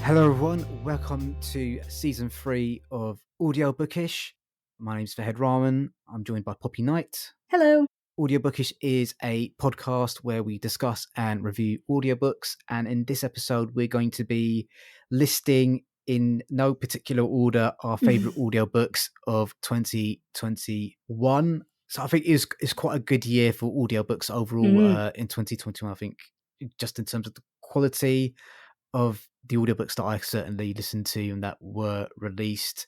Hello everyone, welcome to season 3 of Audiobookish. My name's Fahed Rahman. I'm joined by Poppy Knight. Hello. Audiobookish is a podcast where we discuss and review audiobooks, and in this episode we're going to be listing in no particular order our favourite audiobooks of 2021. So I think it's quite a good year for audiobooks overall in 2021. I think just in terms of the quality of the audiobooks that I certainly listened to and that were released,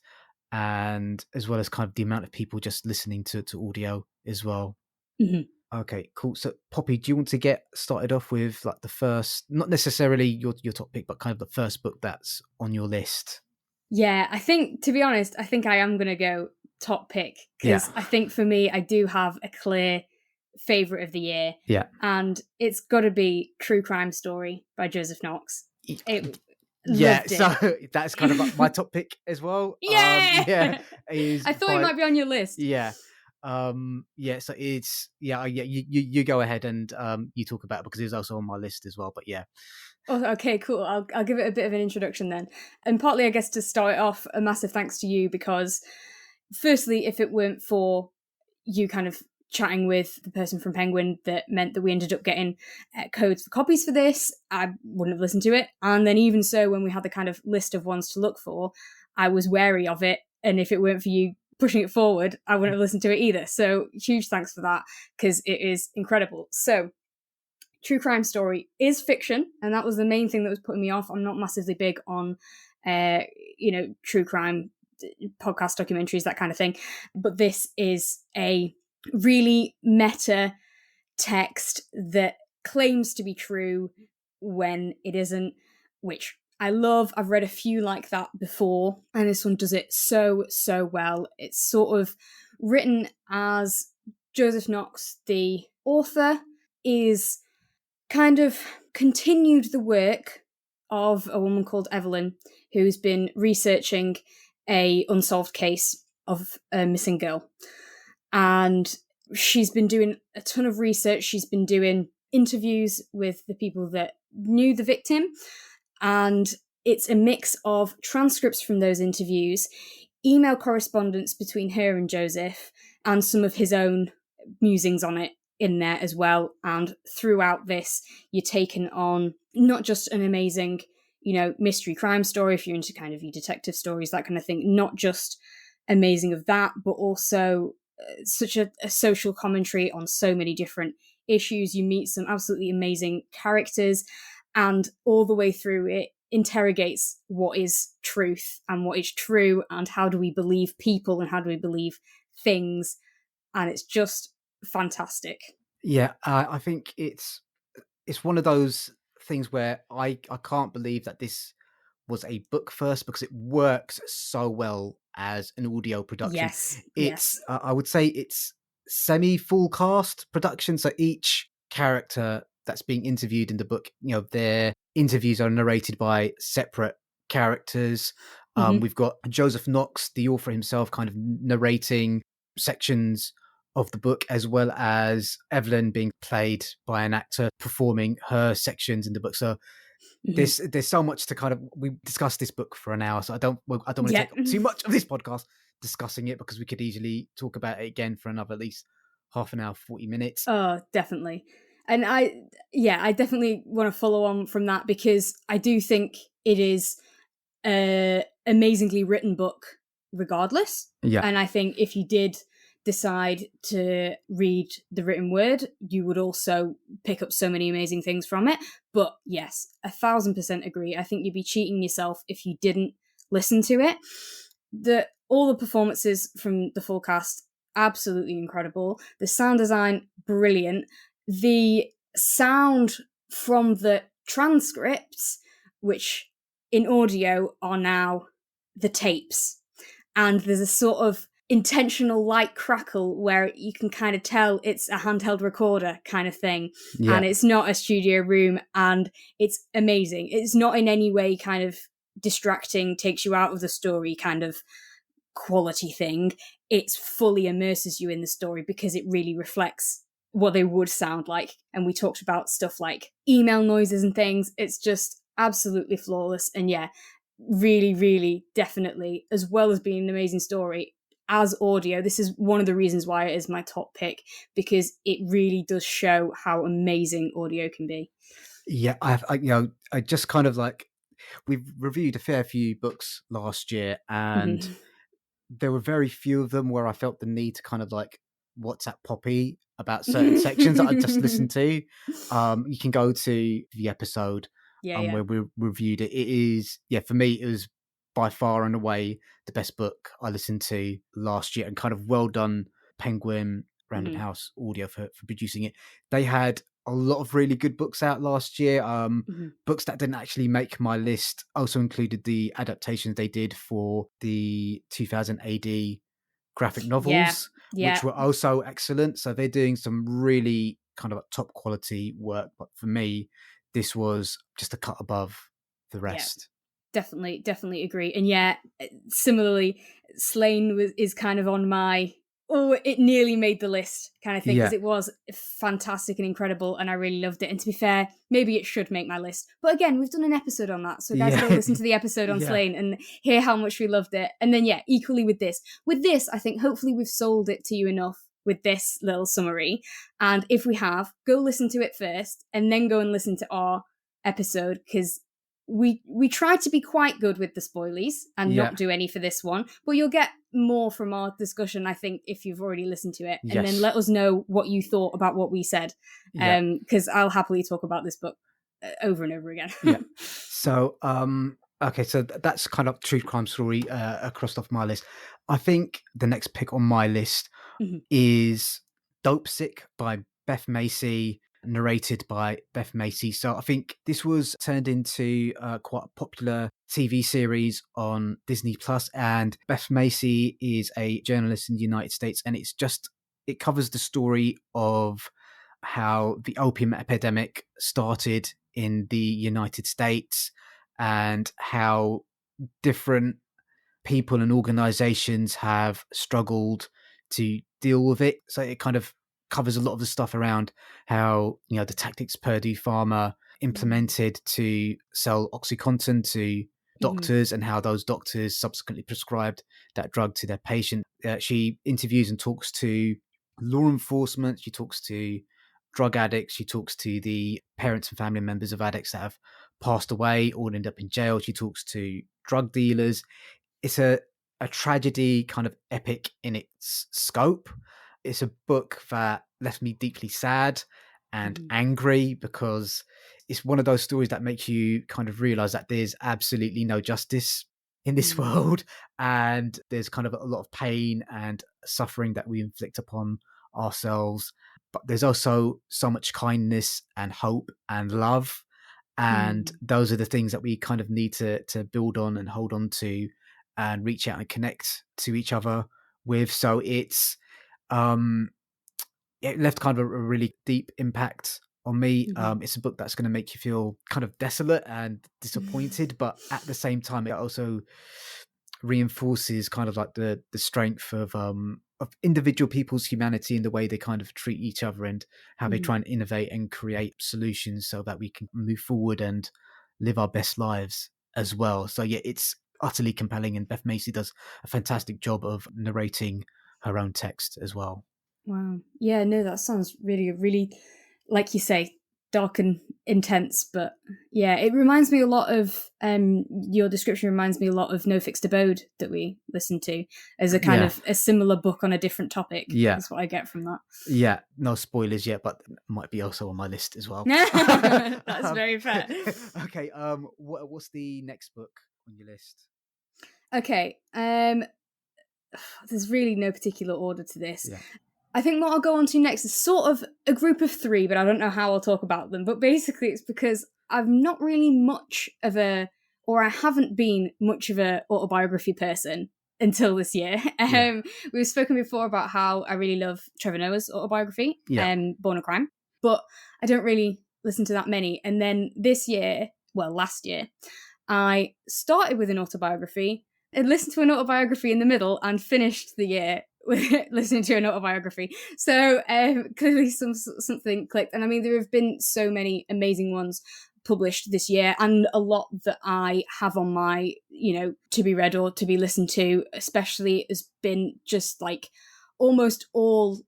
and as well as kind of the amount of people just listening to audio as well. Okay, cool. So Poppy, do you want to get started off with like the first, not necessarily your top pick, but kind of the first book that's on your list? Yeah, I think, to be honest, I think I am going to go top pick because I think for me, I do have a clear favourite of the year. Yeah. And it's got to be True Crime Story by Joseph Knox. So that's kind of like my top pick as well. Yeah. I thought it might be on your list. Yeah. So it's you go ahead and you talk about it because it's also on my list as well, but yeah. Oh, okay, cool. I'll give it a bit of an introduction then. And partly, I guess, to start it off, a massive thanks to you because firstly, if it weren't for you kind of chatting with the person from Penguin, that meant that we ended up getting codes for copies for this, I wouldn't have listened to it. And then even so, when we had the kind of list of ones to look for, I was wary of it. And if it weren't for you pushing it forward, I wouldn't have listened to it either. So huge thanks for that because it is incredible. So True Crime Story is fiction, and that was the main thing that was putting me off. I'm not massively big on, true crime podcast documentaries, that kind of thing. But this is a really meta text that claims to be true when it isn't, which I love. I've read a few like that before, and this one does it so well. It's sort of written as Joseph Knox, the author, is kind of continued the work of a woman called Evelyn, who's been researching a unsolved case of a missing girl. And she's been doing a ton of research. She's been doing interviews with the people that knew the victim. And it's a mix of transcripts from those interviews, email correspondence between her and Joseph, and some of his own musings on it in there as well. And throughout this, you're taken on not just an amazing, mystery crime story, if you're into kind of your detective stories, that kind of thing, not just amazing of that, but also such a social commentary on so many different issues. You meet some absolutely amazing characters, and all the way through it interrogates what is truth and what is true, and how do we believe people and how do we believe things. And it's just fantastic. Yeah, I think it's one of those things where I can't believe that this was a book first, because it works so well as an audio production. Yes. I would say it's semi-full cast production, so each character that's being interviewed in the book, their interviews are narrated by separate characters. We've got Joseph Knox, the author himself, kind of narrating sections of the book, as well as Evelyn being played by an actor performing her sections in the book. So there's so much to kind of, we discussed this book for an hour, so I don't want to take up too much of this podcast discussing it, because we could easily talk about it again for another at least half an hour, 40 minutes. Oh, definitely. And I definitely want to follow on from that, because I do think it is an amazingly written book regardless. Yeah. And I think if you did decide to read the written word, you would also pick up so many amazing things from it. But yes, 1,000% agree. I think you'd be cheating yourself if you didn't listen to it. All the performances from the full cast, absolutely incredible. The sound design, brilliant. The sound from the transcripts, which in audio are now the tapes, and there's a sort of intentional light crackle where you can kind of tell it's a handheld recorder kind of thing. Yeah. And it's not a studio room, and it's amazing. It's not in any way kind of distracting, takes you out of the story kind of quality thing. It's fully immerses you in the story because it really reflects what they would sound like. And we talked about stuff like email noises and things. It's just absolutely flawless. And yeah, really, really, definitely, as well as being an amazing story, as audio, this is one of the reasons why it is my top pick, because it really does show how amazing audio can be. Yeah, I just kind of like, we've reviewed a fair few books last year, and Mm-hmm. there were very few of them where I felt the need to kind of like WhatsApp Poppy about certain sections that I just listened to. You can go to the episode Yeah, yeah. where we reviewed it. It is, yeah, for me, it was by far and away the best book I listened to last year, and kind of well done, Penguin Random Mm-hmm. House Audio, for producing it. They had a lot of really good books out last year. Mm-hmm. Books that didn't actually make my list also included the adaptations they did for the 2000 AD graphic Yeah, novels, yeah, which were also excellent. So they're doing some really kind of top quality work. But for me, this was just a cut above the yeah. rest. Definitely agree. And yeah, similarly, Slain is kind of on my, oh, it nearly made the list kind of thing, because Yeah. it was fantastic and incredible, and I really loved it. And to be fair, maybe it should make my list. But again, we've done an episode on that, so guys, Yeah. go listen to the episode on Yeah. Slain and hear how much we loved it. And then yeah, equally with this. With this, I think hopefully we've sold it to you enough with this little summary. And if we have, go listen to it first, and then go and listen to our episode, because we tried to be quite good with the spoilies and Yeah. not do any for this one, but you'll get more from our discussion, I think, if you've already listened to it. And then Yes. let us know what you thought about what we said, Yeah. because I'll happily talk about this book over and over again. Yeah. So, okay, so that's kind of true crime story crossed off my list. I think the next pick on my list Mhm. is Dope Sick by Beth Macy, narrated by Beth Macy. So I think this was turned into quite a popular TV series on Disney Plus, and Beth Macy is a journalist in the United States, and it covers the story of how the opium epidemic started in the United States, and how different people and organizations have struggled to deal with it. So it kind of covers a lot of the stuff around how, the tactics Purdue Pharma implemented to sell OxyContin to Mhm. doctors, and how those doctors subsequently prescribed that drug to their patient. She interviews and talks to law enforcement. She talks to drug addicts. She talks to the parents and family members of addicts that have passed away or end up in jail. She talks to drug dealers. It's a tragedy, kind of epic in its scope. It's a book that left me deeply sad and Mhm. angry, because it's one of those stories that makes you kind of realize that there's absolutely no justice in this Mhm. world, and there's kind of a lot of pain and suffering that we inflict upon ourselves, but there's also so much kindness and hope and love, and Mhm. those are the things that we kind of need to build on and hold on to and reach out and connect to each other with. So um it left kind of a really deep impact on me. Mhm. It's a book that's going to make you feel kind of desolate and disappointed, but at the same time, it also reinforces kind of like the strength of individual people's humanity in the way they kind of treat each other, and how they Mhm. try and innovate and create solutions so that we can move forward and live our best lives as well. So yeah, it's utterly compelling, and Beth Macy does a fantastic job of narrating her own text as well. Wow. Yeah, no, that sounds really, really, like you say, dark and intense. But yeah, it reminds me a lot of, your description reminds me a lot of No Fixed Abode that we listened to, as a kind Yeah. of a similar book on a different topic, Yeah. is what I get from that. Yeah, no spoilers yet, but might be also on my list as well. That's Um, very fair. okay, what's the next book on your list? Okay, there's really no particular order to this. Yeah. I think what I'll go on to next is sort of a group of three, but I don't know how I'll talk about them. But basically, it's because I'm not really much of a, or I haven't been much of a autobiography person until this year. Yeah. We've spoken before about how I really love Trevor Noah's autobiography, Yeah. Born a Crime, but I don't really listen to that many. And then this year, well, last year, I started with an autobiography, and listened to an autobiography in the middle, and finished the year with listening to an autobiography. So clearly something clicked. And I mean, there have been so many amazing ones, published this year, and a lot that I have on my, to be read or to be listened to, especially, has been just like almost all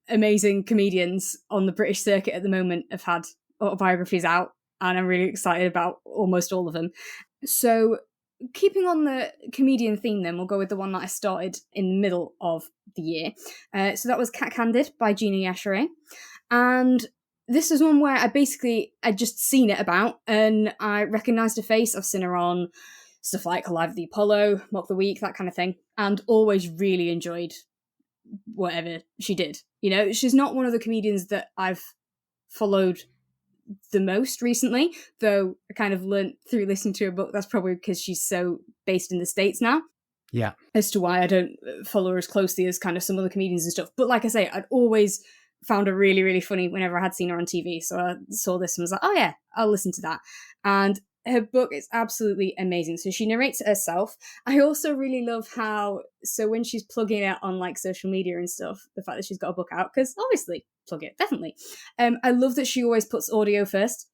amazing comedians on the British circuit at the moment have had autobiographies out, and I'm really excited about almost all of them. So, keeping on the comedian theme, then we'll go with the one that I started in the middle of the year. So that was Cat Candid by Gina Yashere. And this is one where I'd just seen it about, and I recognised her face. I've seen her on stuff like Live at the Apollo, Mock the Week, that kind of thing, and always really enjoyed whatever she did. She's not one of the comedians that I've followed the most recently, though I kind of learnt through listening to her book that's probably because she's so based in the States now. Yeah. As to why I don't follow her as closely as kind of some other comedians and stuff. But like I say, I'd always found her really, really funny whenever I had seen her on TV. So I saw this and was like, oh yeah, I'll listen to that. And her book is absolutely amazing. So she narrates it herself. I also really love how, so when she's plugging it on like social media and stuff, the fact that she's got a book out, because obviously, plug it, definitely. I love that she always puts audio first.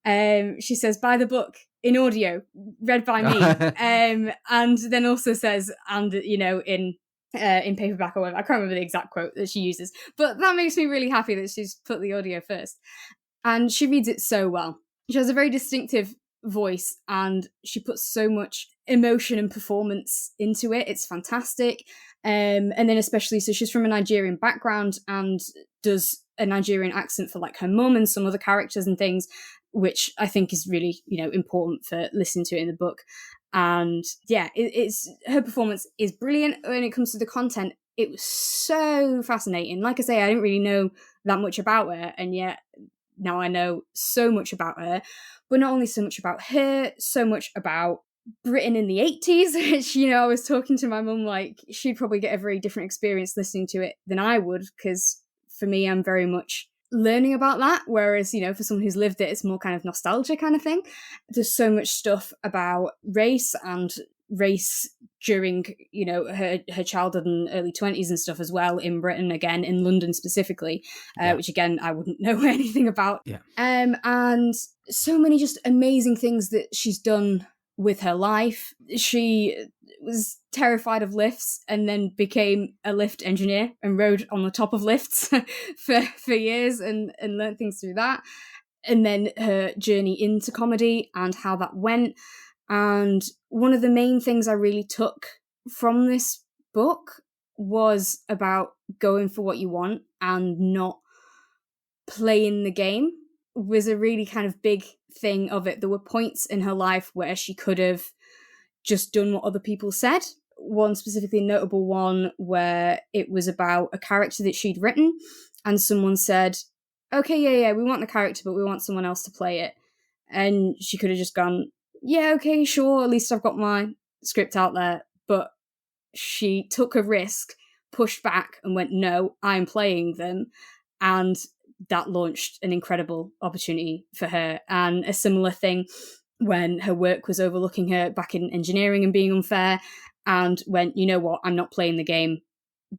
She says, buy the book in audio, read by me. And then also says, and, in paperback or whatever. I can't remember the exact quote that she uses, but that makes me really happy that she's put the audio first. And she reads it so well. She has a very distinctive voice, and she puts so much emotion and performance into it. It's fantastic. And then especially, so she's from a Nigerian background and does a Nigerian accent for like her mum and some other characters and things, which I think is really, important for listening to it in the book. And yeah, it's her performance is brilliant. When it comes to the content, it was so fascinating. Like I say, I didn't really know that much about her, and yet now I know so much about her. But not only so much about her, so much about Britain in the 80s, which, I was talking to my mum, like, she'd probably get a very different experience listening to it than I would, because for me, I'm very much learning about that, whereas, for someone who's lived it, it's more kind of nostalgia kind of thing. There's so much stuff about race and race during, her childhood and early 20s and stuff as well in Britain, again, in London specifically, which again, I wouldn't know anything about. Yeah. And so many just amazing things that she's done with her life. She was terrified of lifts and then became a lift engineer and rode on the top of lifts for years and learned things through that. And then her journey into comedy and how that went. And one of the main things I really took from this book was about going for what you want and not playing the game, was a really kind of big thing of it. There were points in her life where she could have just done what other people said. One specifically notable one where it was about a character that she'd written, and someone said, okay, yeah, we want the character, but we want someone else to play it. And she could have just gone, yeah, okay, sure, at least I've got my script out there. But she took a risk, pushed back, and went, no, I'm playing them. And that launched an incredible opportunity for her. And a similar thing when her work was overlooking her back in engineering and being unfair, and went, you know what, I'm not playing the game.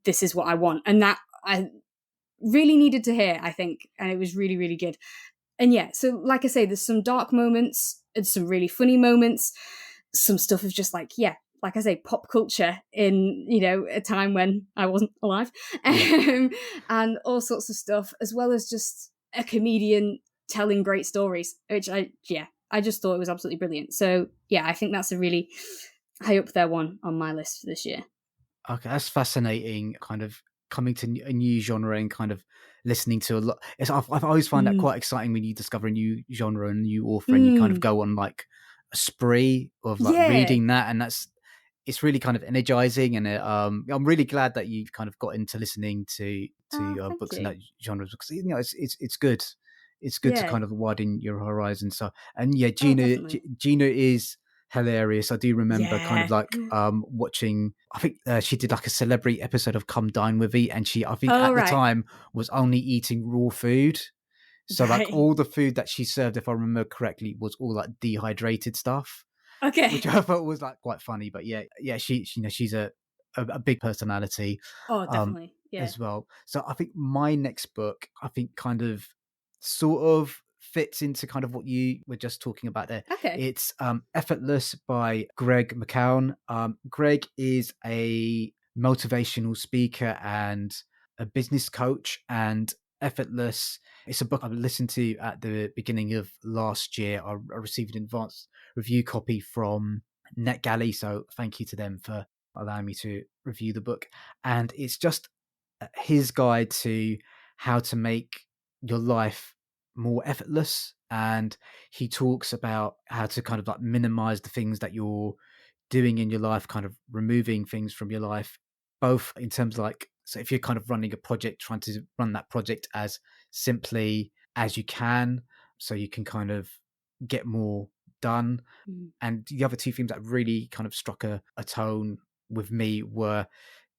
This is what I want. And that I really needed to hear, I think. And it was really, really good. And yeah, so like I say, there's some dark moments and some really funny moments. Some stuff of just like, yeah, like I say, pop culture in, a time when I wasn't alive. And all sorts of stuff, as well as just a comedian telling great stories, which I just thought it was absolutely brilliant. So yeah, I think that's a really high up there one on my list for this year. Okay, that's fascinating, kind of coming to a new genre and kind of listening to a lot. I've always find that quite exciting when you discover a new genre and a new author and you kind of go on like a spree of like reading that, and it's really kind of energizing. And I'm really glad that you kind of got into listening to books in that genre, because it's good. It's good to kind of widen your horizon. So, and yeah, Gina is hilarious. I do remember kind of like watching, I think she did like a celebrity episode of Come Dine With Me, and I think at the time was only eating raw food. So like all the food that she served, if I remember correctly, was all like dehydrated stuff. Okay. Which I thought was like quite funny. But yeah, she's a big personality. Oh, definitely. As well. So I think my next book, I think kind of sort of fits into kind of what you were just talking about there. Okay. It's Effortless by Greg McCown. Greg is a motivational speaker and a business coach, and Effortless, it's a book I listened to at the beginning of last year. I received an advanced review copy from NetGalley, so thank you to them for allowing me to review the book. And it's just his guide to how to make your life more effortless. And he talks about how to kind of like minimize the things that you're doing in your life, kind of removing things from your life, both in terms of like, so if you're kind of running a project, trying to run that project as simply as you can, so you can kind of get more done. And the other two themes that really kind of struck a tone with me were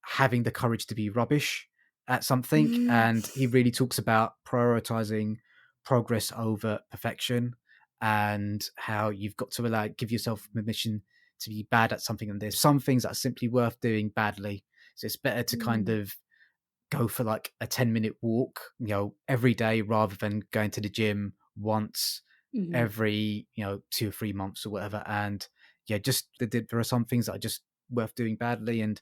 having the courage to be rubbish at something. And he really talks about prioritizing progress over perfection, and how you've got to give yourself permission to be bad at something. And there's some things that are simply worth doing badly. So it's better to kind of go for like a 10-minute walk, every day, rather than going to the gym once every, 2 or 3 months or whatever. And yeah, just there are some things that are just worth doing badly, and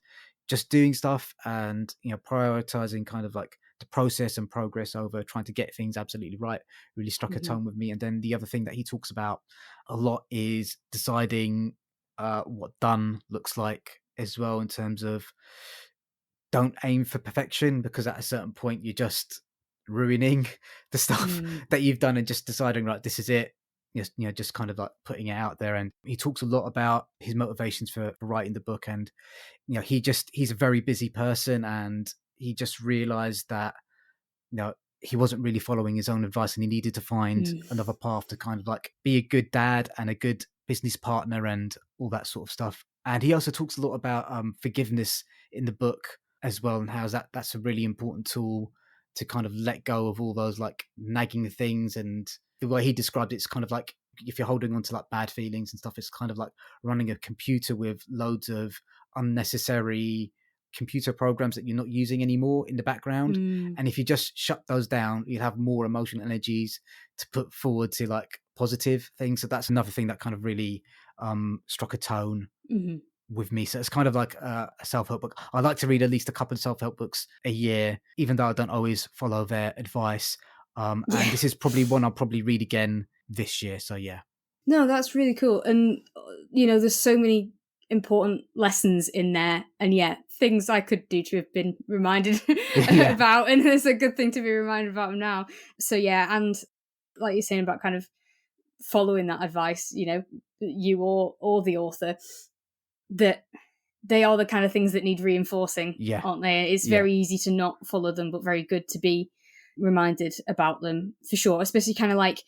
just doing stuff and, prioritizing kind of like the process and progress over trying to get things absolutely right really struck a tone with me. And then the other thing that he talks about a lot is deciding what done looks like as well, in terms of don't aim for perfection, because at a certain point you're just ruining the stuff that you've done, and just deciding, right, this is it. Just kind of like putting it out there. And he talks a lot about his motivations for writing the book. And he's a very busy person, and he just realized that he wasn't really following his own advice, and he needed to find another path to kind of like be a good dad and a good business partner and all that sort of stuff. And he also talks a lot about forgiveness in the book as well, and how that's a really important tool to kind of let go of all those like nagging things. And the way he described it's kind of like, if you're holding on to like bad feelings and stuff, it's kind of like running a computer with loads of unnecessary computer programs that you're not using anymore in the background. And if you just shut those down, you'll have more emotional energies to put forward to like positive things. So that's another thing that kind of really struck a tone with me. So it's kind of like a self-help book. I like to read at least a couple of self-help books a year, even though I don't always follow their advice. And this is probably one I'll probably read again this year. So yeah. No, that's really cool. And, there's so many important lessons in there, and things I could do to have been reminded about, and it's a good thing to be reminded about them now. So and like you're saying about kind of following that advice, you or the author, that they are the kind of things that need reinforcing, aren't they? It's very easy to not follow them, but very good to be reminded about them, for sure. Especially kind of like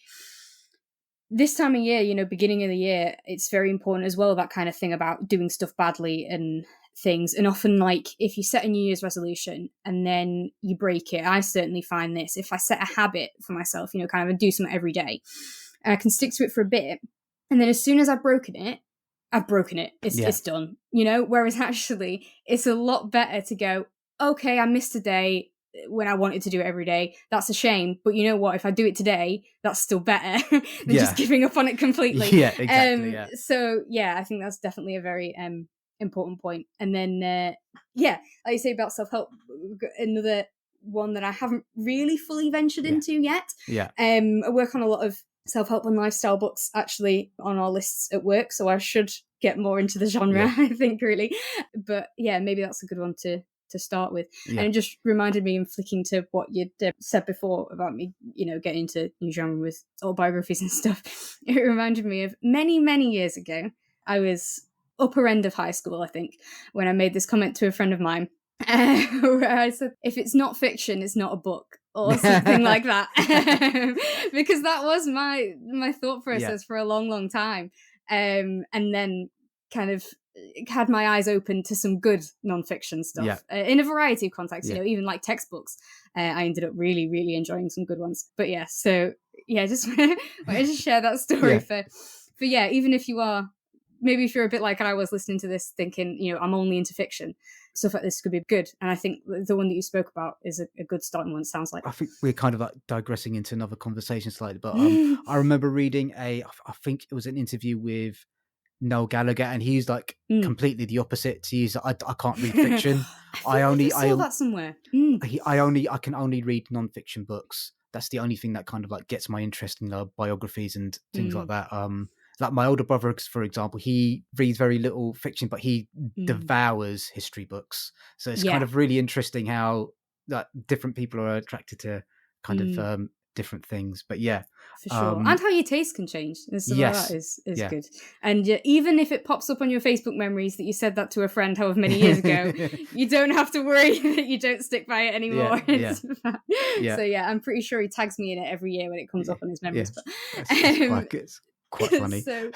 this time of year, beginning of the year, it's very important as well, that kind of thing about doing stuff badly and things. And often, like, if you set a New Year's resolution and then you break it, I certainly find this, if I set a habit for myself, kind of do something every day, and I can stick to it for a bit, and then as soon as I've broken it, it's done, whereas actually it's a lot better to go, okay, I missed a day when I wanted to do it every day. That's a shame, but you know what? If I do it today, that's still better than just giving up on it completely. Yeah, exactly. So I think that's definitely a very important point. And then like you say about self-help, another one that I haven't really fully ventured into yet. I work on a lot of self-help and lifestyle books actually on our lists at work, so I should get more into the genre, I think, really. But maybe that's a good one to start with. And it just reminded me, in flicking to what you'd said before about me, getting into new genre with autobiographies and stuff, it reminded me of many years ago. I was upper end of high school, I think, when I made this comment to a friend of mine, where I said, if it's not fiction, it's not a book, or something like that. Because that was my thought process for a long time. And then kind of had my eyes open to some good non-fiction stuff in a variety of contexts, even like textbooks. I ended up really enjoying some good ones. But just wanted to share that story for even if you are, maybe if you're a bit like I was listening to this thinking, I'm only into fiction, stuff like this could be good. And I think the one that you spoke about is a good starting one, it sounds like. I think we're kind of like digressing into another conversation slightly, but I remember reading I think it was an interview with Noel Gallagher, and he's like completely the opposite. He's I can't read fiction. I feel like I saw that somewhere. I can only read non-fiction books. That's the only thing that kind of like gets my interest in biographies and things like that. Like my older brother, for example, he reads very little fiction, but he devours history books. So it's kind of really interesting how like different people are attracted to kind of different things. But yeah, for sure. And how your taste can change and stuff like that is yeah. good. And even if it pops up on your Facebook memories that you said that to a friend however many years ago, you don't have to worry that you don't stick by it anymore. So yeah, I'm pretty sure he tags me in it every year when it comes up on his memories. But it's quite funny. So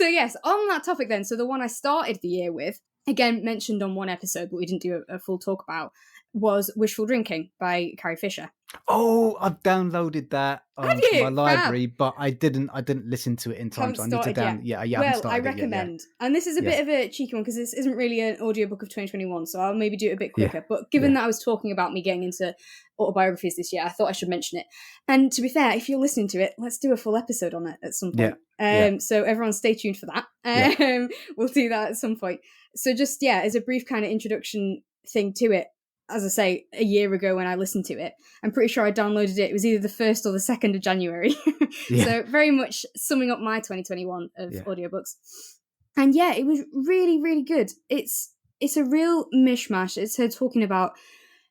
yes, on that topic then, so the one I started the year with, again mentioned on one episode but we didn't do a full talk about, was Wishful Drinking by Carrie Fisher. Oh, I've downloaded that from my library, but I didn't listen to it in time. So I need to Well, I recommend. And this is a bit of a cheeky one because this isn't really an audiobook of 2021, so I'll maybe do it a bit quicker. But given that I was talking about me getting into autobiographies this year, I thought I should mention it. And to be fair, if you're listening to it, let's do a full episode on it at some point. So everyone stay tuned for that. We'll do that at some point. So just, as a brief kind of introduction thing to it, as I say, a year ago when I listened to it, I'm pretty sure I downloaded it. It was either the 1st or the 2nd of January. So very much summing up my 2021 of audiobooks. And it was really, really good. It's a real mishmash. It's her talking about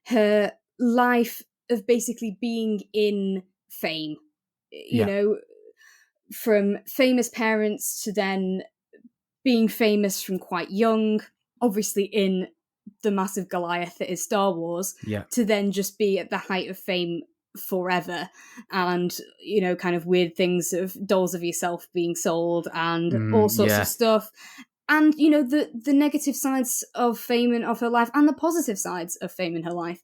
her life of basically being in fame, you know, from famous parents to then being famous from quite young, obviously in the massive Goliath that is Star Wars, to then just be at the height of fame forever, and kind of weird things of dolls of yourself being sold and all sorts of stuff, and the negative sides of fame and of her life and the positive sides of fame in her life.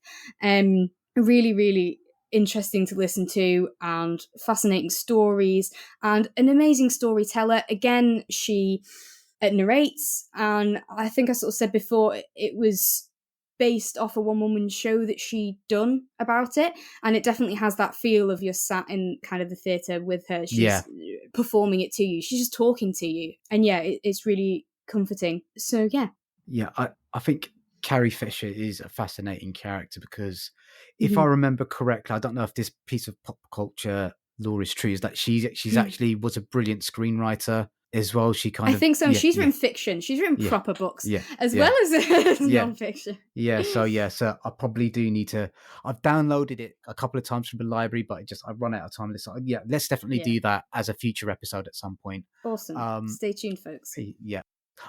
Really, really interesting to listen to, and fascinating stories, and an amazing storyteller. Again, she narrates, and I think I sort of said before, it was based off a one-woman show that she done about it, and it definitely has that feel of you're sat in kind of the theatre with her. She's performing it to you. She's just talking to you, and it's really comforting. So I think Carrie Fisher is a fascinating character because if I remember correctly, I don't know if this piece of pop culture lore is true, is that she's actually was a brilliant screenwriter as well. I think so. She's written fiction. She's written proper books as well as non-fiction. So I probably do need to. I've downloaded it a couple of times from the library, but I've run out of time. Let's definitely do that as a future episode at some point. Awesome. Stay tuned, folks.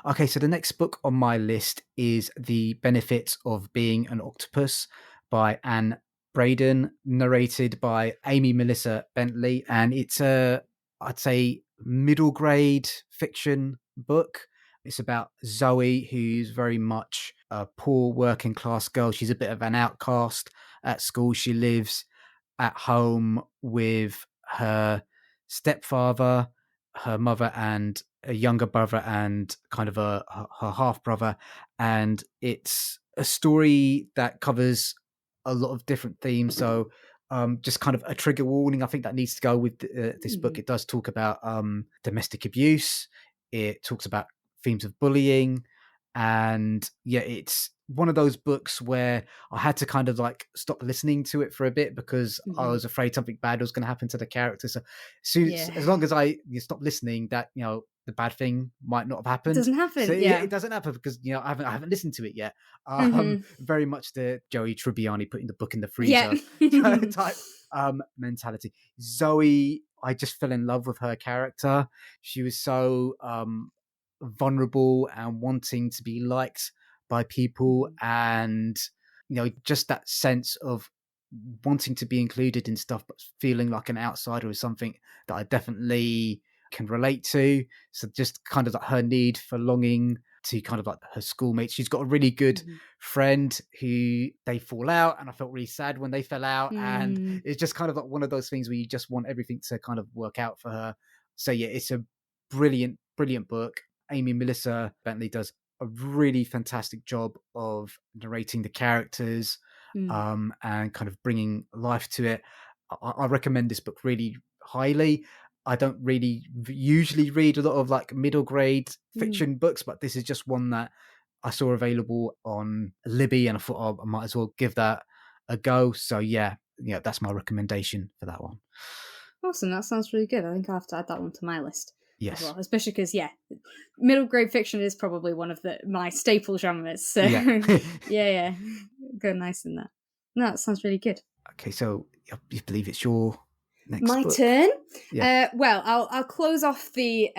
Okay, so the next book on my list is The Benefits of Being an Octopus by Anne Braden, narrated by Amy Melissa Bentley, and it's I'd say middle grade fiction book. It's about Zoe, who's very much a poor working class girl. She's a bit of an outcast at school. She lives at home with her stepfather, her mother, and a younger brother, and kind of her half brother. And it's a story that covers a lot of different themes. So just kind of a trigger warning, I think, that needs to go with this book. It does talk about domestic abuse. It talks about themes of bullying. And it's one of those books where I had to kind of like stop listening to it for a bit because I was afraid something bad was going to happen to the character. So as long as you stop listening, that, the bad thing might not have happened. It doesn't happen. So, it doesn't happen because I haven't listened to it yet. Very much the Joey Tribbiani putting the book in the freezer type mentality. Zoe, I just fell in love with her character. She was so vulnerable and wanting to be liked by people, and just that sense of wanting to be included in stuff but feeling like an outsider is something that I definitely can relate to. So just kind of like her need for longing to kind of like her schoolmates. She's got a really good friend who they fall out, and I felt really sad when they fell out, and it's just kind of like one of those things where you just want everything to kind of work out for her. So it's a brilliant book. Amy Melissa Bentley does a really fantastic job of narrating the characters, Mm. and kind of bringing life to it. I recommend this book really highly. I don't really usually read a lot of like middle grade Mm. fiction books, but this is just one that I saw available on Libby, and I thought, oh, I might as well give that a go. So yeah, that's my recommendation for that one. Awesome, that sounds really good. I think I'll have to add that one to my list as Yes. well, especially because, middle grade fiction is probably one of my staple genres. So, Yeah. yeah, go nice in that. No, that sounds really good. Okay, so I believe it's your next My book. turn. Yeah. Well, I'll close off the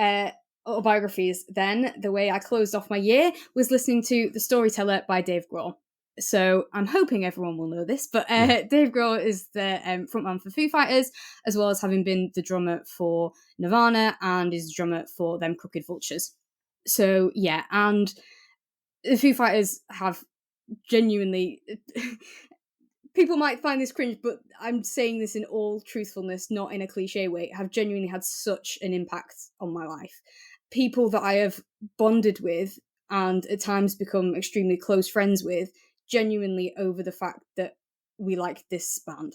autobiographies then. The way I closed off my year was listening to The Storyteller by Dave Grohl. So I'm hoping everyone will know this, but Yeah. Dave Grohl is the frontman for Foo Fighters, as well as having been the drummer for Nirvana and is the drummer for Them Crooked Vultures. So yeah, and the Foo Fighters have genuinely people might find this cringe, but I'm saying this in all truthfulness, not in a cliche way, have genuinely had such an impact on my life. People that I have bonded with and at times become extremely close friends with, genuinely over the fact that we like this band.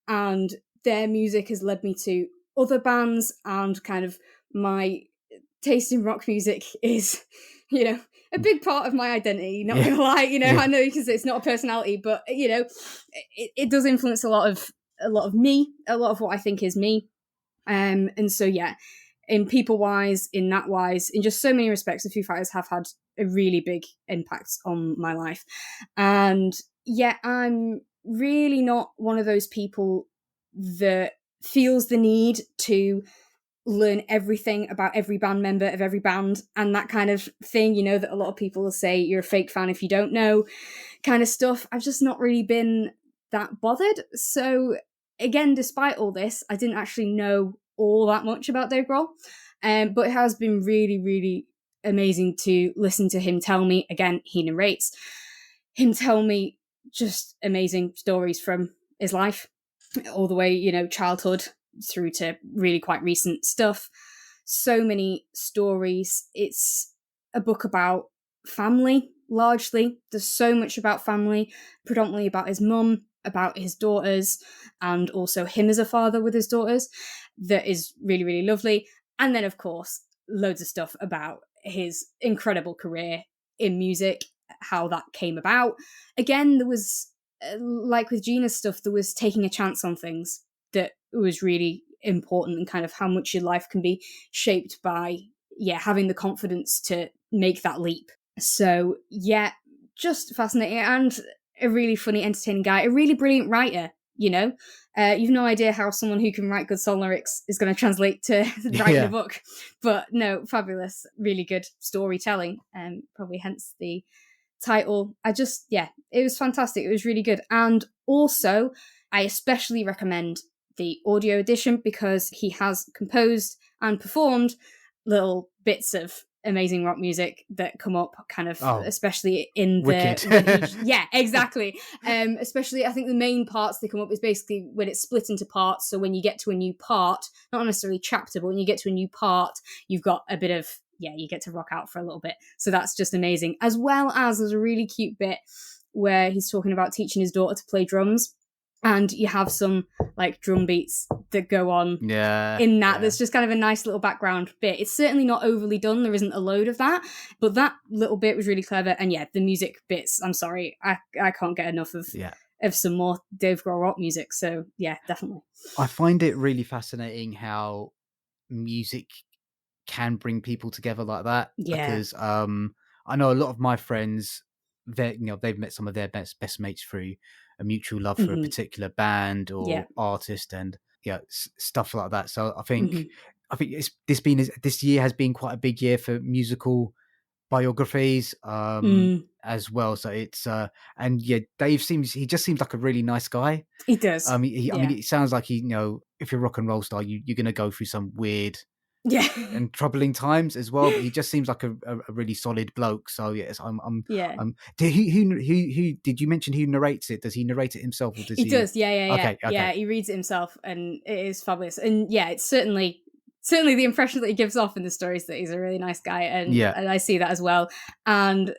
And their music has led me to other bands, and kind of my taste in rock music is, a big part of my identity, not gonna lie. I know you can say it's not a personality, but it does influence a lot of me, a lot of what I think is me. And so yeah, in people wise, in that wise, in just so many respects, the Foo Fighters have had a really big impact on my life. And yeah, I'm really not one of those people that feels the need to learn everything about every band member of every band and that kind of thing, that a lot of people will say you're a fake fan if you don't know kind of stuff. I've just not really been that bothered. So again, despite all this, I didn't actually know all that much about Dave Grohl. But it has been really, really amazing to listen to him tell me, again, he narrates, him tell me just amazing stories from his life, all the way, childhood through to really quite recent stuff. So many stories. It's a book about family, largely. There's so much about family, predominantly about his mum, about his daughters, and also him as a father with his daughters. That is really, really lovely. And then, of course, loads of stuff about his incredible career in music, how that came about. Again, there was, like with Gina's stuff, there was taking a chance on things that was really important, and kind of how much your life can be shaped by, having the confidence to make that leap. So, yeah, just fascinating, and a really funny, entertaining guy, a really brilliant writer, You've no idea how someone who can write good song lyrics is going to translate to writing a book. But no, fabulous, really good storytelling, and probably hence the title. It was fantastic. It was really good. And also, I especially recommend the audio edition because he has composed and performed little bits of amazing rock music that come up kind of, especially in Wicked. yeah, exactly. Especially, I think the main parts that come up is basically when it's split into parts. So when you get to a new part, not necessarily chapter, but when you get to a new part, you've got a bit of, you get to rock out for a little bit. So that's just amazing. As well as there's a really cute bit where he's talking about teaching his daughter to play drums. And you have some like drum beats that go on in that. There's just kind of a nice little background bit. It's certainly not overly done. There isn't a load of that. But that little bit was really clever. And yeah, the music bits, I'm sorry, I can't get enough of some more Dave Grohl rock music. So yeah, definitely. I find it really fascinating how music can bring people together like that. Because I know a lot of my friends, they've met some of their best mates through a mutual love for a particular band or artist, and stuff like that. So I think this year has been quite a big year for musical biographies as well. So it's and Dave he just seems like a really nice guy. He does. I mean, it sounds like if you're a rock and roll star, you're going to go through some weird and troubling times as well, but he just seems like a really solid bloke. So yes, I'm who did you mention who narrates it? Does he narrate it himself, or does he? He does, yeah. Okay. Yeah, he reads it himself, and it is fabulous. And yeah, it's certainly certainly the impression that he gives off in the stories that he's a really nice guy, and I see that as well. And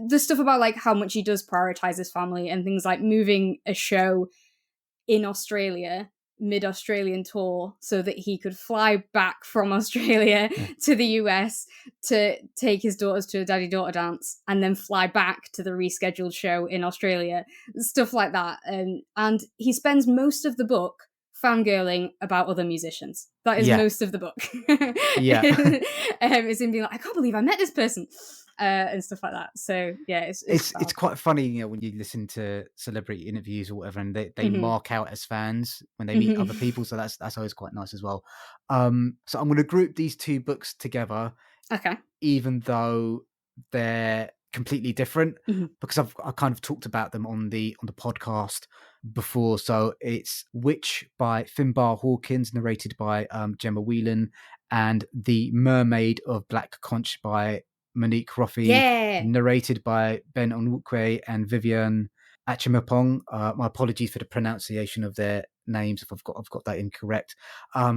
the stuff about like how much he does prioritize his family and things like moving a show in Australia, mid-Australian tour, so that he could fly back from Australia to the US to take his daughters to a daddy-daughter dance and then fly back to the rescheduled show in Australia, stuff like that. And he spends most of the book fangirling about other musicians. That is most of the book. It's him being like, I can't believe I met this person. And stuff like that. So yeah, it's quite funny, when you listen to celebrity interviews or whatever, and they mark out as fans when they meet other people. So that's always quite nice as well. So I'm going to group these two books together, even though they're completely different, because I kind of talked about them on the podcast before. So it's Witch by Finbar Hawkins, narrated by Gemma Whelan, and The Mermaid of Black Conch by Monique Roffey, narrated by Ben Onwukwe and Vivian Achimapong. My apologies for the pronunciation of their names if I've got that incorrect.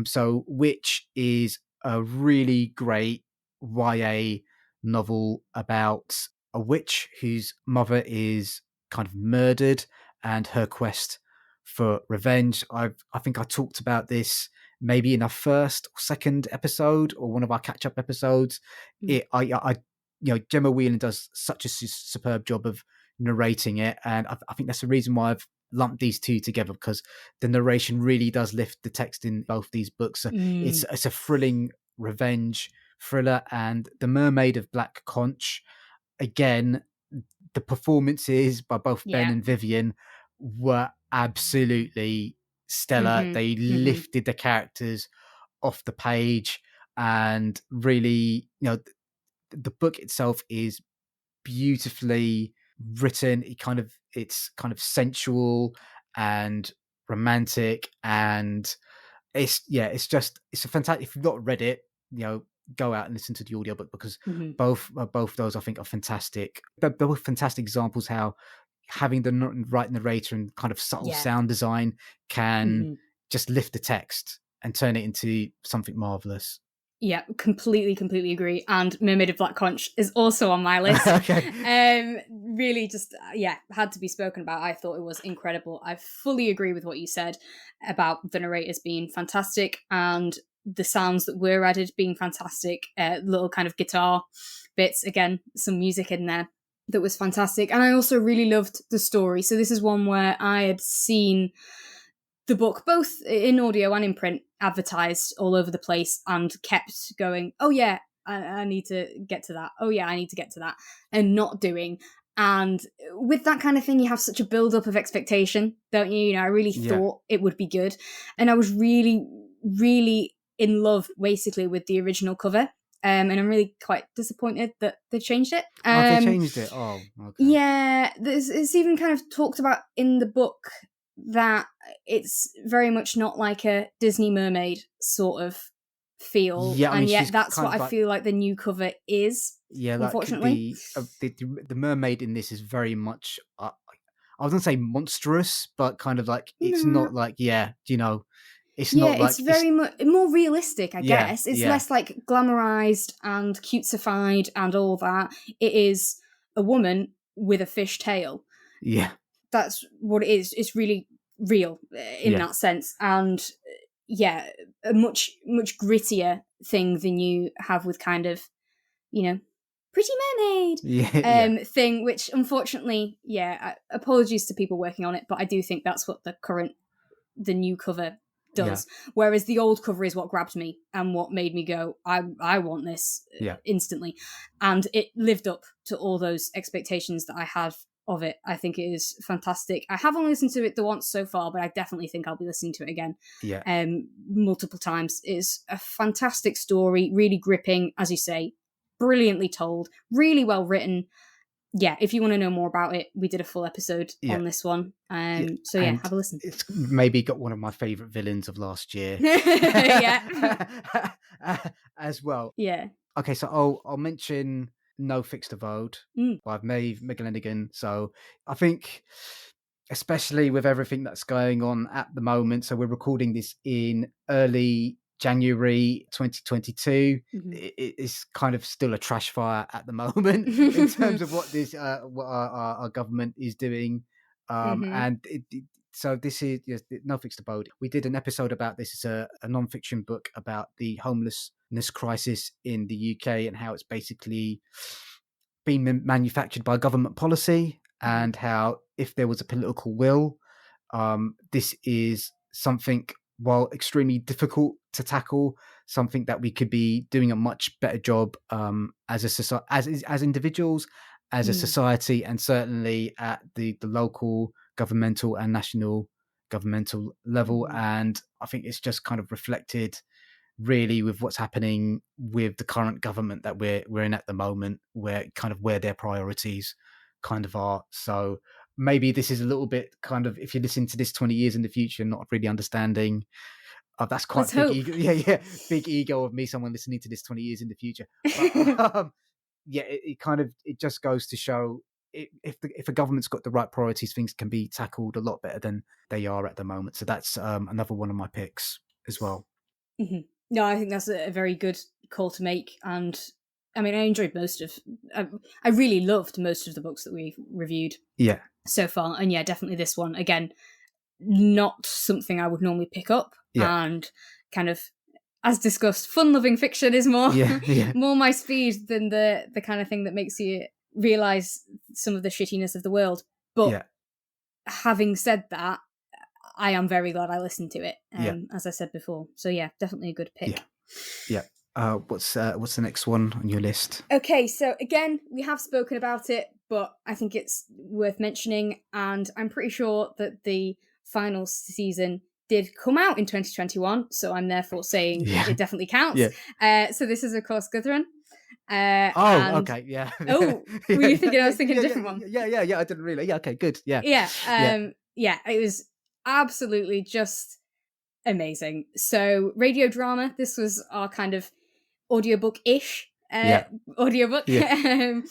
So Witch is a really great YA novel about a witch whose mother is kind of murdered and her quest for revenge. I think I talked about this maybe in our first or second episode or one of our catch-up episodes. Gemma Whelan does such a superb job of narrating it, and I think that's the reason why I've lumped these two together, because the narration really does lift the text in both these books. So it's a thrilling revenge thriller. And The Mermaid of Black Conch, again, the performances by both Ben and Vivian were absolutely stellar. They lifted the characters off the page, and really, the book itself is beautifully written. It's kind of sensual and romantic, and it's a fantastic. If you've not read it, go out and listen to the audiobook, because both those I think are fantastic. They're both fantastic examples how having the right narrator and kind of subtle sound design can just lift the text and turn it into something marvelous. Yeah, completely agree. And Mermaid of Black Conch is also on my list. Really just, had to be spoken about. I thought it was incredible. I fully agree with what you said about the narrators being fantastic and the sounds that were added being fantastic. Little kind of guitar bits, again, some music in there that was fantastic. And I also really loved the story. So this is one where I had seen the book, both in audio and in print, advertised all over the place and kept going, oh yeah, I need to get to that. Oh yeah, I need to get to that. And not doing. And with that kind of thing, you have such a build-up of expectation, don't you? I really thought it would be good. And I was really, really in love, basically, with the original cover. And I'm really quite disappointed that they changed it. They changed it? Oh, okay. Yeah, it's even kind of talked about in the book that it's very much not like a Disney mermaid sort of feel. Yeah, and yet that's what I feel like the new cover is, unfortunately. The mermaid in this is very much, I was going to say monstrous, but kind of like, it's not like, it's not like... it's very much more realistic, I guess. It's less like glamorized and cutesified and all that. It is a woman with a fish tail. Yeah. That's what it is. It's really real in that sense. And a much grittier thing than you have with kind of, Pretty Mermaid thing, which unfortunately, apologies to people working on it, but I do think that's what the new cover does. Whereas the old cover is what grabbed me and what made me go, I want this instantly. And it lived up to all those expectations that I had of it. I think it is fantastic. I haven't listened to it the once so far, but I definitely think I'll be listening to it again multiple times. It's a fantastic story, really gripping, as you say, brilliantly told, really well written. If you want to know more about it, we did a full episode on this one. So have a listen. It's maybe got one of my favourite villains of last year. As well. Yeah. Okay, so I'll mention No Fixed Abode by Maeve McGlenigan. So I think, especially with everything that's going on at the moment, so we're recording this in early January 2022. Mhm. It's kind of still a trash fire at the moment in terms of what this what our government is doing. And so this is, yes, no fixed abode. We did an episode about this. It's a non-fiction book about the homelessness crisis in the UK and how it's basically been manufactured by government policy, and how if there was a political will, this is something, while extremely difficult to tackle, something that we could be doing a much better job as a society, as individuals, as a society, and certainly at the local governmental and national governmental level. And I think it's just kind of reflected really with what's happening with the current government that we're in at the moment, where their priorities kind of are. So maybe this is a little bit kind of, if you're listening to this 20 years in the future, not really understanding. That's Let's quite big hope. ego. Yeah, big ego of me, someone listening to this 20 years in the future. But yeah, it just goes to show, if a government's got the right priorities, things can be tackled a lot better than they are at the moment. So that's another one of my picks as well. No, I think that's a very good call to make. And I mean, I enjoyed I really loved most of the books that we've reviewed Yeah. so far. And yeah, definitely this one. Again, not something I would normally pick up. Yeah. And kind of, as discussed, fun-loving fiction is more more my speed than the kind of thing that makes you realise some of the shittiness of the world. But having said that, I am very glad I listened to it, as I said before. So yeah, definitely a good pick. Yeah. What's the next one on your list? Okay, so again, we have spoken about it, but I think it's worth mentioning, and I'm pretty sure that the final season did come out in 2021, so I'm therefore saying it definitely counts. So this is, of course, Guthrum. Okay, yeah. Oh, were you thinking I was thinking a different one? Yeah, I didn't really. Yeah, okay, good. Yeah. Yeah, it was absolutely just amazing. So radio drama, this was our kind of audiobook-ish audiobook that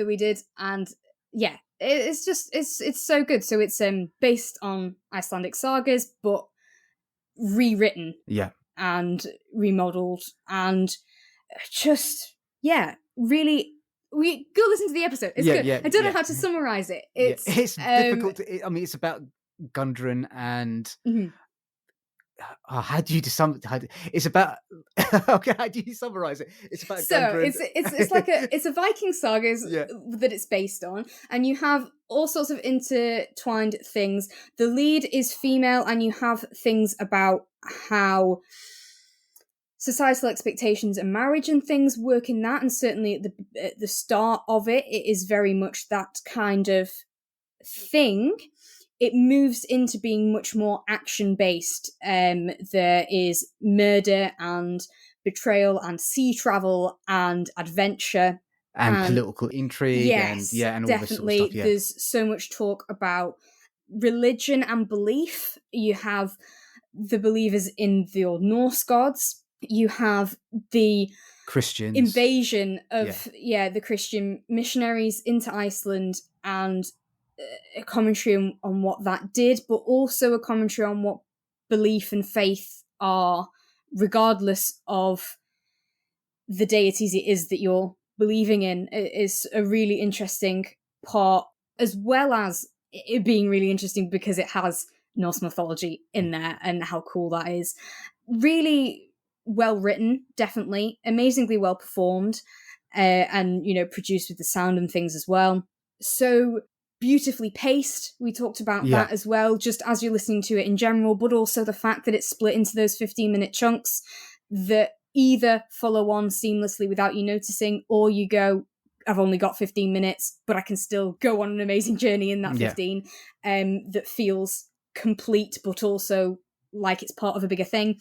we did, and yeah, it's so good. So it's based on Icelandic sagas, but rewritten and remodeled, and just really, we go listen to the episode. It's good. I don't know how to summarize it. It's difficult to, I mean, it's about Gundren and how do you it's about okay, how do you summarize it? It's about Gundren. It's like it's a Viking saga that it's based on, and you have all sorts of intertwined things. The lead is female, and you have things about how societal expectations and marriage and things work in that, and certainly at the start of it is very much that kind of thing. It moves into being much more action-based. There is murder and betrayal and sea travel and adventure. And political intrigue and all definitely. this sort of stuff. Yeah. There's so much talk about religion and belief. You have the believers in the old Norse gods. You have the Christians. Invasion of the Christian missionaries into Iceland, and a commentary on what that did, but also a commentary on what belief and faith are, regardless of the deities it is that you're believing in. It is a really interesting part, as well as it being really interesting because it has Norse mythology in there, and how cool that is. Really well written, definitely. Amazingly well performed, and, produced with the sound and things as well. So beautifully paced. We talked about that as well, just as you're listening to it in general, but also the fact that it's split into those 15-minute chunks that either follow on seamlessly without you noticing, or you go, I've only got 15 minutes, but I can still go on an amazing journey in that 15, that feels complete, but also like it's part of a bigger thing.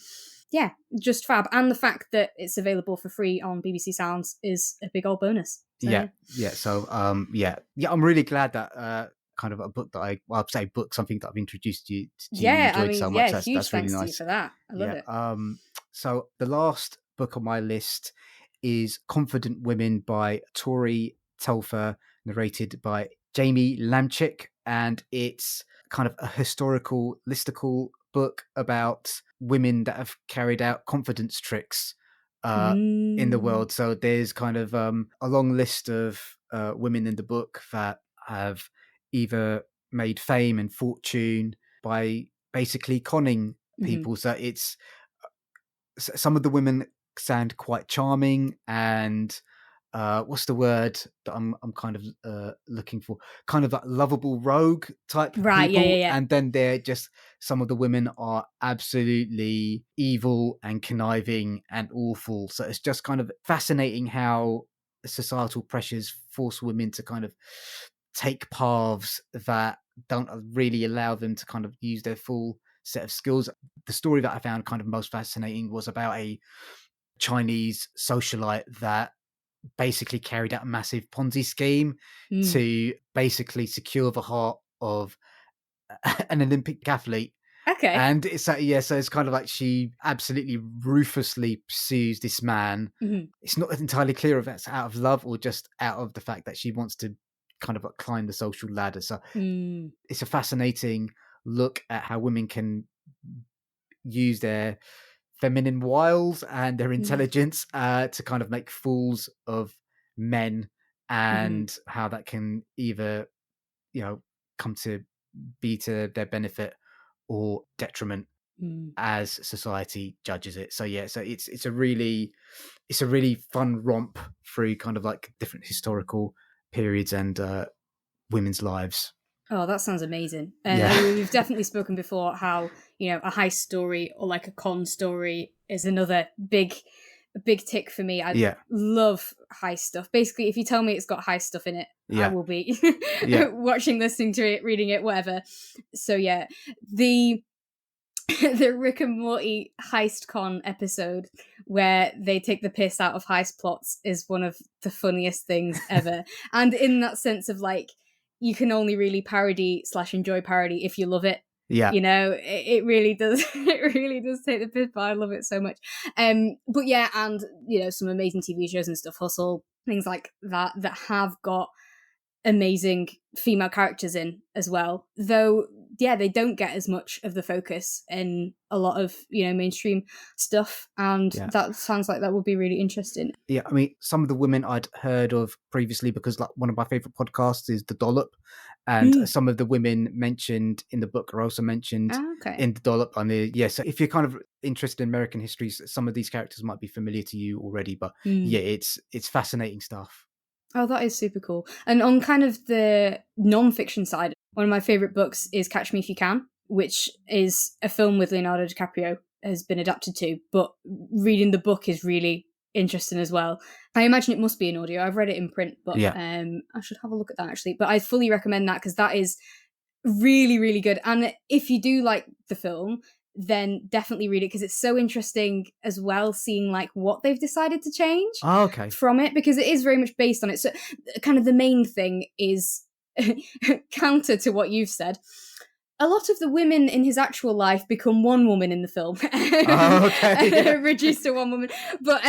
Yeah, just fab. And the fact that it's available for free on BBC Sounds is a big old bonus. So. So I'm really glad that kind of a book that I'd say something that I've introduced you to, you enjoyed so much. That's really nice. For that. I love it. So the last book on my list is Confident Women by Tori Telfer, narrated by Jamie Lamchick, and it's kind of a historical listicle book about women that have carried out confidence tricks in the Mm. world. So there's kind of a long list of women in the book that have either made fame and fortune by basically conning Mhm. people. So it's some of the women sound quite charming and what's the word that I'm kind of looking for? Kind of like lovable rogue type Right, yeah, yeah, people, yeah. and then they're just some of the women are absolutely evil and conniving and awful. So it's just kind of fascinating how societal pressures force women to kind of take paths that don't really allow them to kind of use their full set of skills. The story that I found kind of most fascinating was about a Chinese socialite that basically carried out a massive Ponzi scheme Mm. to basically secure the heart of an Olympic athlete. Okay. And it's like, yeah, so it's kind of like she absolutely ruthlessly pursues this man. Mhm. It's not entirely clear if that's out of love or just out of the fact that she wants to kind of like climb the social ladder. So Mm. it's a fascinating look at how women can use their feminine wiles and their Mm. intelligence to kind of make fools of men, Mhm. and how that can either come to be to their benefit or detriment Mm. as society judges it. So yeah, so it's a really fun romp through kind of like different historical periods and women's lives. Oh, that sounds amazing. And Yeah. we've definitely spoken before how, a heist story or like a con story is another big tick for me. I Yeah. love heist stuff. Basically, if you tell me it's got heist stuff in it, I Yeah. will be Yeah. watching, listening to it, reading it, whatever. So yeah, the the Rick and Morty heist con episode where they take the piss out of heist plots is one of the funniest things ever. And in that sense of like, you can only really parody / enjoy parody if you love it. Yeah. It really does. It really does take the piss, but I love it so much. But yeah, and some amazing TV shows and stuff, Hustle, things like that have got amazing female characters in as well, though yeah, they don't get as much of the focus in a lot of mainstream stuff, and Yeah. that sounds like that would be really interesting. Yeah, I mean, some of the women I'd heard of previously because like one of my favorite podcasts is The Dollop, and some of the women mentioned in the book are also mentioned Okay. in The Dollop. I mean, yeah, so if you're kind of interested in American history, some of these characters might be familiar to you already, but yeah, it's fascinating stuff. Oh, that is super cool. And on kind of the non-fiction side, one of my favorite books is Catch Me If You Can, which is a film with Leonardo DiCaprio has been adapted to, but reading the book is really interesting as well. I imagine it must be an audio. I've read it in print, but Yeah. I should have a look at that actually. But I fully recommend that because that is really, really good. And if you do like the film, then definitely read it because it's so interesting as well, seeing like what they've decided to change Oh, okay. from it, because it is very much based on it. So kind of the main thing is counter to what you've said. A lot of the women in his actual life become one woman in the film. Oh, okay. Yeah. Reduced to one woman. But,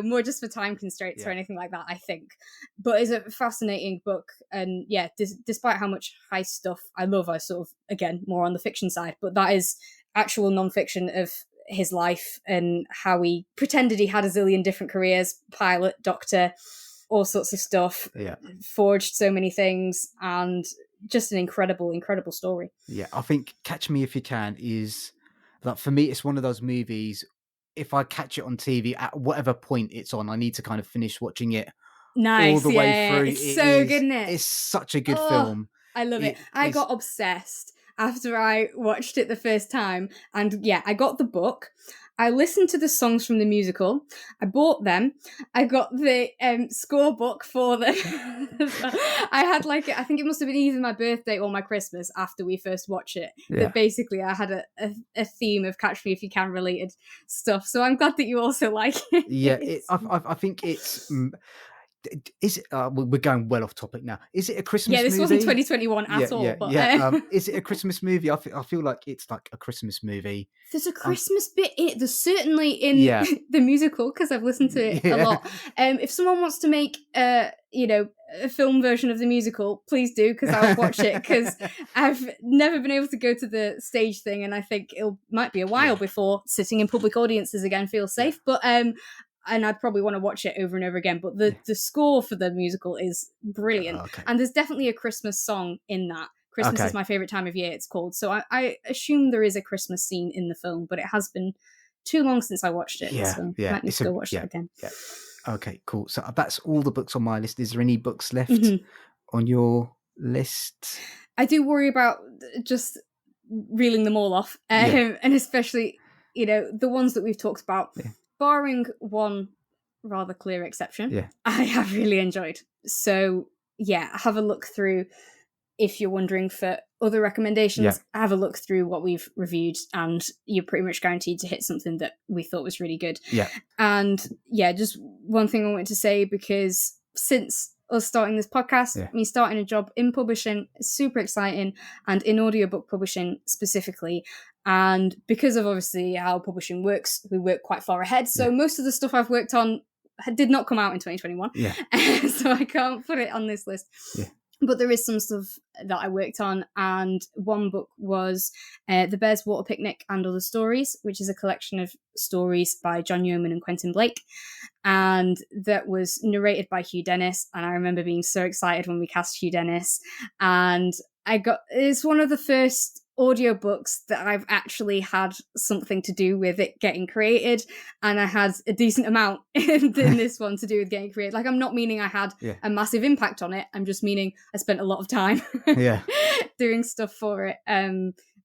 more just for time constraints or anything like that, I think. But it's a fascinating book. And yeah, despite how much heist stuff I love, I sort of, again, more on the fiction side. But that is actual non-fiction of his life and how he pretended he had a zillion different careers, pilot, doctor, all sorts of stuff, forged so many things, and just an incredible story. Yeah, I think Catch Me If You Can is like, for me, it's one of those movies. If I catch it on TV at whatever point it's on, I need to kind of finish watching it all Nice, the way yeah, through. it's so good, isn't it? It's such a good film. I love it. I is- got obsessed after I watched it the first time, and yeah, I got the book. I listened to the songs from the musical. I bought them. I got the score book for them. I had I think it must have been either my birthday or my Christmas after we first watched it. Yeah. That basically I had a theme of Catch Me If You Can related stuff. So I'm glad that you also like it. Yeah, I think it's. Is it? We're going well off topic now. Is it a Christmas Yeah, this movie? wasn't 2021 at all. But Is it a Christmas movie? I feel like it's like a Christmas movie. there's a Christmas bit in it. There's certainly in Yeah. the musical, because I've listened to it a lot. If someone wants to make a a film version of the musical, please do, because I'll watch it, because I've never been able to go to the stage thing, and I think it might be a while before sitting in public audiences again feels safe. But and I'd probably want to watch it over and over again. But the score for the musical is brilliant. Okay. And there's definitely a Christmas song in that. Christmas is my favourite time of year, it's called. So I assume there is a Christmas scene in the film, but it has been too long since I watched it. So I might need to go watch that again. Yeah. Okay, cool. So that's all the books on my list. Is there any books left on your list? I do worry about just reeling them all off. And especially, the ones that we've talked about, barring one rather clear exception, I have really enjoyed. So have a look through. If you're wondering for other recommendations, have a look through what we've reviewed, and you're pretty much guaranteed to hit something that we thought was really good. And just one thing I wanted to say, because since us starting this podcast, me starting a job in publishing is super exciting, and in audiobook publishing specifically. And because of obviously how publishing works, we work quite far ahead. So most of the stuff I've worked on did not come out in 2021. So I can't put it on this list. But there is some stuff that I worked on, and one book was The Bears Water Picnic and Other Stories, which is a collection of stories by John Yeoman and Quentin Blake. And that was narrated by Hugh Dennis. And I remember being so excited when we cast Hugh Dennis. And it's one of the first audiobooks that I've actually had something to do with it getting created, and I had a decent amount in this one to do with getting created. Like, I'm not meaning I had a massive impact on it, I'm just meaning I spent a lot of time doing stuff for it.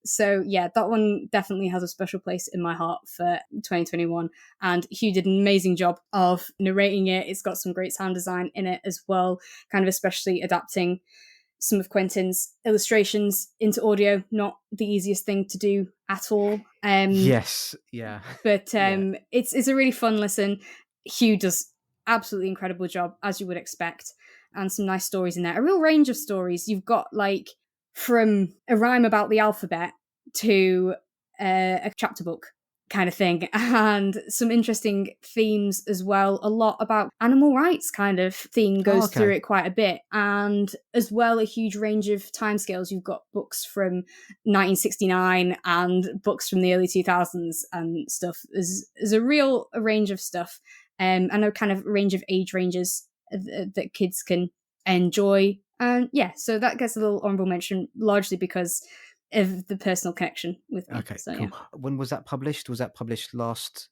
So that one definitely has a special place in my heart for 2021, and Hugh did an amazing job of narrating it. It's got some great sound design in it as well, kind of especially adapting some of Quentin's illustrations into audio. Not the easiest thing to do at all. But it's a really fun listen. Hugh does absolutely incredible job, as you would expect, and some nice stories in there. A real range of stories. You've got like from a rhyme about the alphabet to a chapter book kind of thing, and some interesting themes as well. A lot about animal rights kind of theme goes through it quite a bit, and as well a huge range of timescales. You've got books from 1969 and books from the early 2000s and stuff. There's a range of stuff, and a kind of range of age ranges that kids can enjoy. And so that gets a little honorable mention, largely because of the personal connection with me. Okay, so, cool. When was that published? Was that published last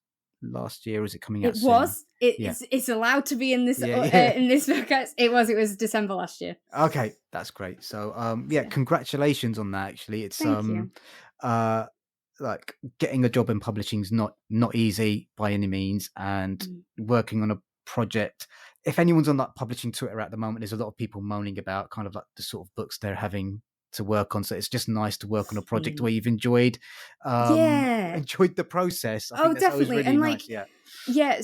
year, or is it coming out soon? Was. It's allowed to be in this in this podcast. It was December last year. Okay, that's great. So congratulations on that. Actually, it's Thank you. Like getting a job in publishing is not easy by any means, and working on a project. If anyone's on that publishing Twitter at the moment, there's a lot of people moaning about kind of like the sort of books they're having to work on. So it's just nice to work on a project where you've enjoyed the process. I think that's definitely. Really and nice.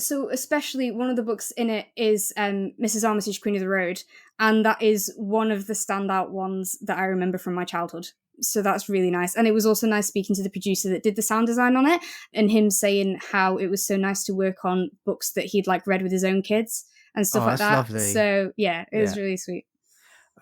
So especially one of the books in it is Mrs. Armitage, Queen of the Road, and that is one of the standout ones that I remember from my childhood. So that's really nice. And it was also nice speaking to the producer that did the sound design on it, and him saying how it was so nice to work on books that he'd like read with his own kids and stuff like that. Lovely. So it was really sweet.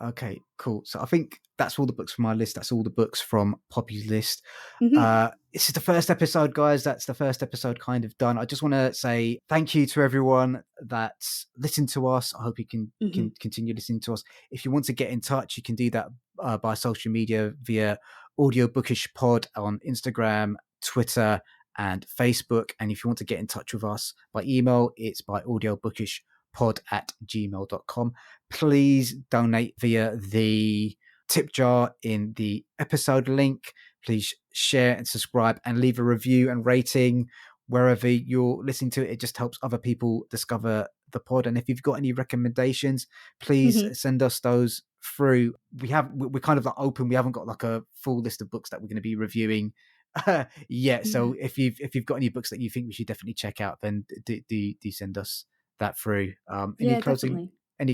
Okay, cool. So I think that's all the books from my list. That's all the books from Poppy's list. This is the first episode, guys. That's the first episode kind of done. I just want to say thank you to everyone that's listened to us. I hope you can continue listening to us. If you want to get in touch, you can do that by social media via Audiobookish Pod on Instagram, Twitter, and Facebook. And if you want to get in touch with us by email, it's by audiobookish.pod@gmail.com. Please donate via the tip jar in the episode link. Please share and subscribe and leave a review and rating wherever you're listening to it. It just helps other people discover the pod. And if you've got any recommendations, please send us those through. We're kind of like open. We haven't got like a full list of books that we're going to be reviewing yet. So if you've got any books that you think we should definitely check out, then do send us that through. Any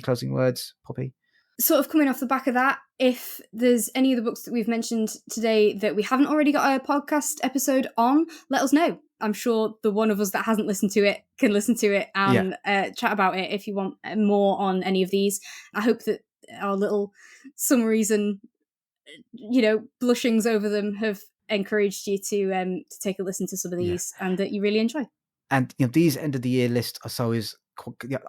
closing words, Poppy? Sort of coming off the back of that, if there's any of the books that we've mentioned today that we haven't already got a podcast episode on, let us know. I'm sure the one of us that hasn't listened to it can listen to it and chat about it if you want more on any of these. I hope that our little summaries and, blushings over them have encouraged you to take a listen to some of these and that you really enjoy. And these end of the year lists are so is.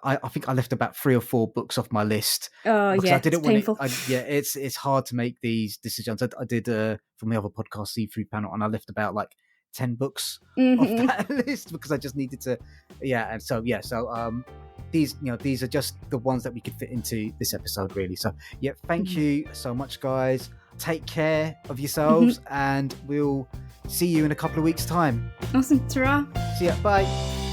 I think I left about 3 or 4 books off my list. Oh because yeah, I didn't it's want painful. it. It's hard to make these decisions. I did from the other podcast C3 panel, and I left about like 10 books off that list because I just needed to. And so these are just the ones that we could fit into this episode, really. So thank you so much, guys. Take care of yourselves, and we'll see you in a couple of weeks' time. Awesome. Ta-ra. See ya. Bye.